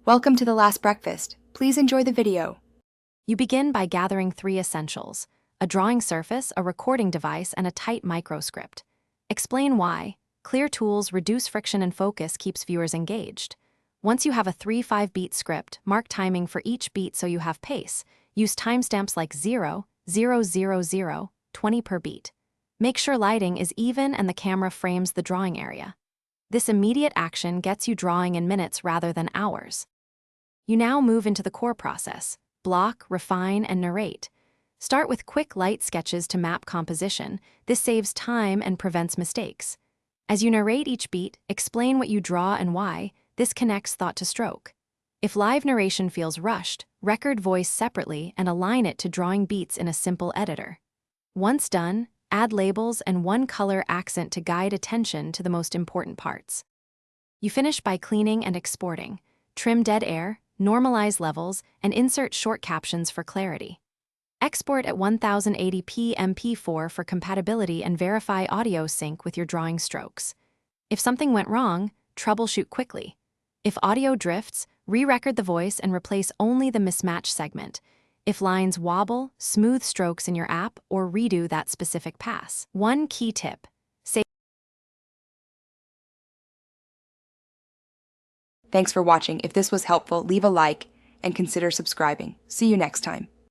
Welcome to The Last Breakfast. Please enjoy the video. You begin by gathering 3 essentials: a drawing surface, a recording device, and a tight microscript. Explain why. Clear tools reduce friction and focus keeps viewers engaged. Once you have a 3-5 beat script, mark timing for each beat so you have pace. Use timestamps like 0, 0, 0, 0, 20 per beat. Make sure lighting is even and the camera frames the drawing area. This immediate action gets you drawing in minutes rather than hours. You now move into the core process: block, refine, and narrate. Start with quick light sketches to map composition. This saves time and prevents mistakes. As you narrate each beat, explain what you draw and why. This connects thought to stroke. If live narration feels rushed, record voice separately and align it to drawing beats in a simple editor. Once done, add labels and one color accent to guide attention to the most important parts. You finish by cleaning and exporting. Trim dead air, normalize levels, and insert short captions for clarity. Export at 1080p MP4 for compatibility and verify audio sync with your drawing strokes. If something went wrong, troubleshoot quickly. If audio drifts, re-record the voice and replace only the mismatch segment. If lines wobble, smooth strokes in your app or redo that specific pass. One key tip: Thanks for watching. If this was helpful, leave a like and consider subscribing. See you next time.